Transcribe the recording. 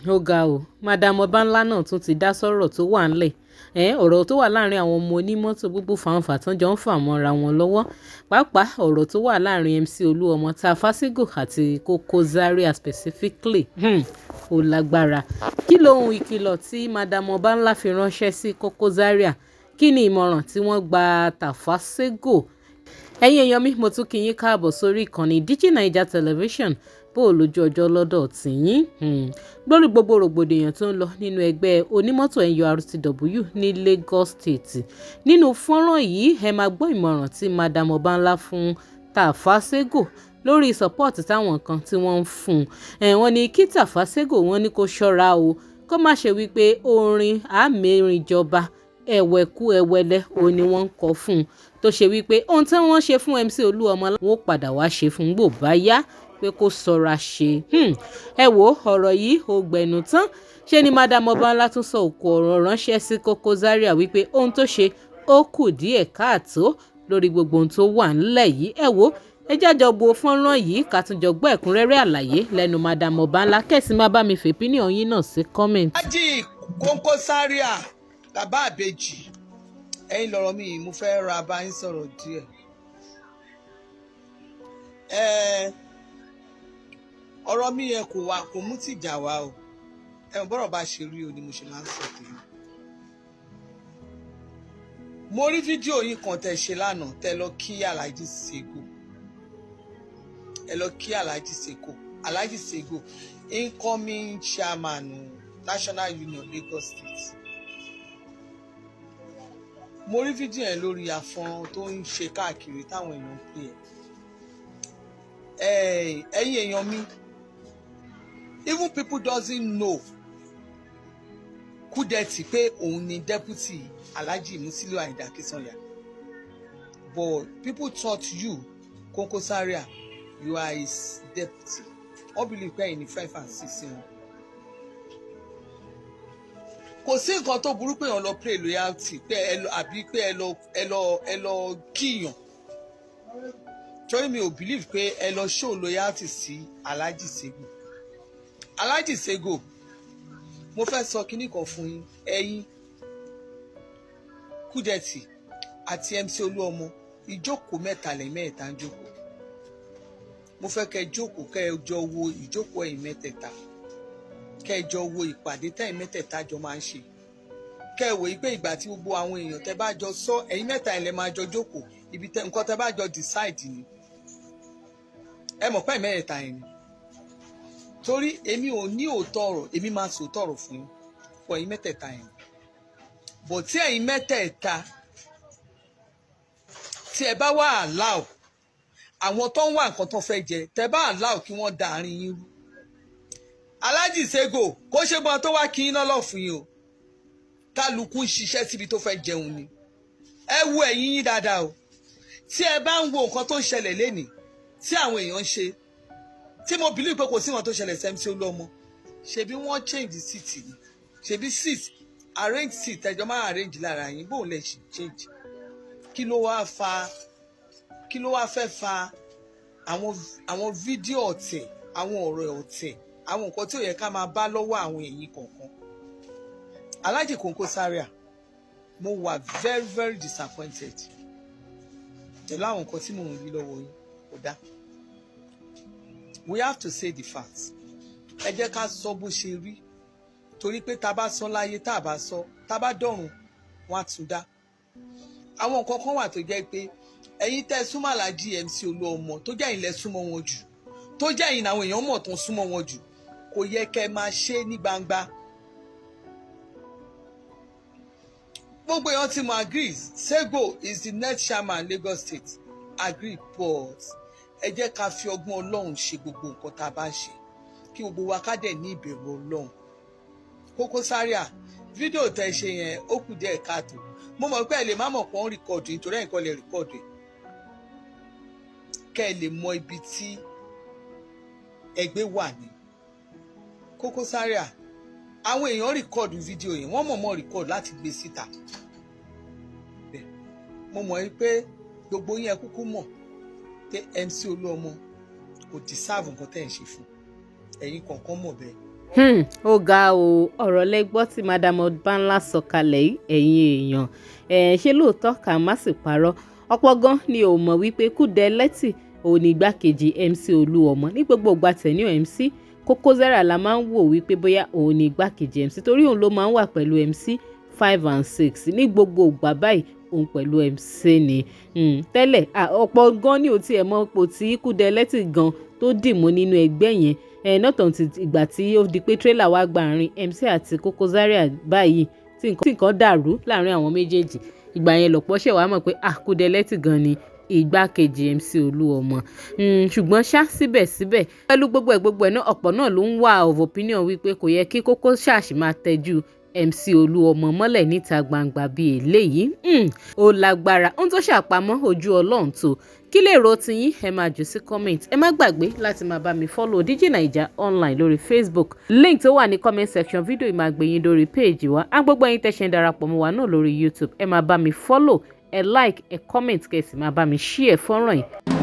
ó ga o madam ọbànlá náà tún ti dá sọ̀rọ̀ tó wà ńlẹ̀ ọ̀rọ̀ tó wà láàrin àwọn ọmọ onímọ́tò gbogbo fàǹfà tán jọ ń fà mọ́ra wọn lọ́wọ́ pàápàá ọ̀rọ̀ tó wà láàrin MC Oluomo Tafa Sego àti Koko Zaria specifically ó lágbára. Kí lohun ìkìlọ̀ tí madam ọbànlá fi ránṣẹ́ sí Koko Zaria? Kí ni ìmọ̀ràn tí wọ́n gba Tafa Sego? Ẹ̀yin èèyàn mi, mo tún kí yín káàbọ̀ sórí ìkànnì DIGINAIJA television bó o lójú ọjọ́ lọ́dọ̀ tìyín. Lórí gbogbo rògbòdìyàn tó ń lọ nínú ẹgbẹ́ onímọ́tò NURTW ní Lagos State. Nínú fọ́nrán yìí ẹ máa gbọ́ ìmọ̀ràn tí madam ọbànlá fún Tafa Sego lórí support táwọn kan tí wọ́n ń fún un. Wọ́n ní kí Tafa Sego wọ́n ní kó ṣọ́ra o kó má ṣe wípé orin àmẹ́rin ìjọba ẹ̀wẹ̀kú ẹ̀wẹ̀lẹ̀ òun ni wọ́n ń kọ fún un tó ṣe wípé ohun tí wọ́n ṣe fún MC Oluomo wọn ò padà wá ṣe fún gbò bá yá pé kó ṣọ́ra ṣe. Ẹ wo ọ̀rọ̀ yìí ò gbẹ̀nù tán ṣé ni madam ọbànlá tún sọ òkú ọ̀rọ̀ ránṣẹ́ sí Koko Zaria wípé ohun tó ṣe ó kù díẹ̀ káàtó lórí gbogbo ohun tó wà ńlẹ̀ yìí. Ẹ wo ẹ jájọ bo fọ́nrán yìí ká tún jọ gbọ́ ẹ̀kúnrẹ́rẹ́ àlàyé lẹ́nu madam ọbànlá kẹ́sì má bá mi fèpínìyàn yín náà sí comment. Ají Koko Zaria bàbá àbèjì ẹ̀yin lọ̀rọ̀ mi mo fẹ́ ra bá yín sọ̀rọ̀ díẹ̀. Ọ̀rọ̀ mi yẹn kò mú tìjà wá o bọ́rọ̀ bá ṣe rí o ni mo ṣe máa ń sọ tèmi. Mo rí fídíò yìí kan tẹ́ ṣe lánàá tẹ́ lọ kí Alhaji Sego Alhaji Sego incoming chairman National Union Lagos State. Mo rí fídíò yẹn lórí afọ́n tó ń ṣe káàkiri táwọn èèyàn ń pè ẹ̀yin èèyàn mi, even people doesn't know Kúdẹ̀tì pé òun ni deputy Alhaji Musiliu Ayinde Akínsànyà, but people thought you Koko Zaria you are his deputy. Wọ́n believe pé ẹ̀yin ni 5 and 6 wọn. Kò sí nǹkan tó burú pé èèyàn lọ play loyalty pé àbí pé ẹ lọ kíyàn. Torí mi ò believe pé ẹ lọ show loyalty sí Alhaji Sego. Alhaji Sego, mo fẹ́ sọ kinní kan fún yín, ẹ̀yin Kúdẹ̀tì àti MC Oluomo ìjókòó mẹ́ta lẹ́yìn mẹ́ta ń jókòó. Mo fẹ́ kẹ́ jókòó kẹ́ jọ wo ìjókòó ẹ̀yin mẹ́tẹ̀ẹ̀ta. Kẹ́ jọ wo ìpàdé tẹ́yin mẹ́tẹ̀ẹ̀ta jọ máa ń ṣe. Kẹ́ wò pé ìgbà tí gbogbo àwọn èèyàn tẹ́ bá jọ sọ ẹ̀yin mẹ́ta ẹ̀ lẹ́ máa jọ jókòó ibi nǹkan tẹ́ bá jọ decide ni. Ẹ mọ̀ pé ẹ̀yin mẹ́tẹ̀ẹ̀ta yẹn ni. Torí èmi ò ní òótọ́ ọ̀rọ̀ èmi máa sòótọ́ ọ̀rọ̀ fún yín fún ẹ̀yin mẹ́tẹ̀ẹ̀ta yẹn. Bọ̀ tí ẹ̀yin mẹ́tẹ̀ẹ̀ta tí ẹ bá wà allow àwọn tó ń wá nǹkan tó fẹ́ jẹ tẹ́ bá allow kí wọ́n da àárín yín rú. Alhaji Sego kó ṣe gbọ́n tó wá kí iná lọ fún yín o kálukú ń ṣiṣẹ́ síbi tó fẹ́ jẹun ni. Ẹ wo ẹ̀yin yín dáadáa o tí ẹ bá ń wo nǹkan tó ń ṣẹlẹ̀ lénìí tí àwọn èèyàn ń ṣe tí mo believe pé kò sí nǹkan tó ṣẹlẹ̀ sí MC Oluomo ṣebí wọ́n change seat ni ṣebí seat arrange seat ẹjọ́ máa arrange lára yín bóun lè ṣe change kí ló wá fẹ́ fa àwọn fídíò ọ̀tẹ̀ àwọn ọ̀rọ̀ ọ̀tẹ̀ àwọn nǹkan tí ó yẹ ká máa bá lọ́wọ́ àwọn èyí kọ̀ọ̀kan. Alhaji Koko Zaria mo wà very very disappointed pẹ̀lú àwọn nǹkan tí mò ń rí lọ́wọ́ yín kò dá. We have to say the facts. Ẹ jẹ́ ká sọ bó ṣe rí torí pé tá bá sọ láyé tá bá sọ tá bá dọ̀run wọ́n á tún dá. Àwọn nǹkan kan wà tó jẹ́ pé ẹ̀yin tẹ́ súnmọ́ Alhaji MC Oluomo tó jẹ́ ilẹ̀ súnmọ́ wọn jù tó jẹ́ ìyìn àwọn èèyàn mọ̀ tó ń súnmọ́ wọn jù kò yẹ kẹ́ máa ṣe ní gbangba. Gbogbo èèyàn ti mọ̀ agree Sego is the next chairman Lagos State agree but ẹ jẹ́ ká fi ọgbọ́n Ọlọ́run ṣe gbogbo nǹkan tá a bá ṣe kí gbogbo wa ká dẹ̀ ní ìbẹ̀rù Ọlọ́run. Koko Zaria fídíò tẹ́ ṣe yẹn ó kù díẹ̀ káàtó mo mọ̀ pé ẹ lè má mọ̀ pé wọ́n rìkọ́ọ̀dù nítorí ẹ̀yin kọ́ lè rìkọ́ọ̀dù kẹ́ ẹ lè mọ ibi tí ẹgbẹ́ wà ní. Koko Zaria àwọn èèyàn rìkọ́ọ̀dù fídíò yẹn wọ́n mọ̀ọ́mọ̀ rìkọ́ọ̀dù láti gbé síta. Mo mọ̀ pé gbogbo yẹn kúkú mọ̀ pé MC Oluomo kò deserve nǹkan tẹ́ ẹ̀ ń ṣe fún ẹ̀yin kọ̀ọ̀kan mọ̀ bẹ́ẹ̀ Ó ga o, ọ̀rọ̀ lẹ́gbọ́ tí madam Ọbanla sọ kalẹ̀ yìí ẹ̀yin èèyàn, ṣé lóòótọ́ ká má sì parọ́. Ọ̀pọ̀ gan ni ò mọ̀ wípé Kúdẹ̀lẹ́tì òun ni igbákejì MC Oluomo. Ní gbogbo ìgbà tẹ̀ní MC Koko Zaria la máa ń wò wípé bóyá òun ni igbákejì MC torí òun ló máa ń wà pẹ̀lú MC 5 and 6 ní gbogbo ìgbà báyìí òun pẹ̀lú MC ni. Tẹ́lẹ̀ ọ̀pọ̀ gan ni ò tiẹ̀ mọ̀ ipò tí Kúdẹ̀lẹ́tì gan tó dìmú nínú ẹgbẹ́ yẹn. Nọ́tàn ti ìgbà tí ó di pé tírélà wá gba àárín MC àti Koko Zaria báyìí tí nǹkan dàrú láàrin àwọn méjèèjì. Ìgbà yẹn lọ̀pọ̀ ṣẹ̀ wá mọ̀ pé Kúdẹ̀lẹ́tì gan ni igbákejì MC Oluomo. Ṣùgbọ́n ṣá síbẹ̀síbẹ̀ pẹ̀lú gbogbo ẹ̀ náà ọ̀pọ̀ náà ló ń wà of opinion wípé kò yẹ kí Koko ṣáàṣì máa tẹ́jú MC Oluomo mọ́lẹ̀ níta gbangba bíi eléyìí. Ó lágbára ohun tó ṣàpamọ́ ojú Ọlọ́run tó. Kí lè ro tiyín ẹ máa jù sí comment. Ẹ má gbàgbé láti máa bá mi follow DIGINAIJA online lórí Facebook. Link tó wà ní comment section fídíò yìí máa gbé yín lórí page wa. Gbogbo ẹ̀yin tẹ́ ṣe ń darapọ̀ mọ́ wa náà lórí YouTube. Ẹ máa bá mi follow, ẹ like, ẹ comment kẹ́ sì máa bá mi share fọ́nrán yìí.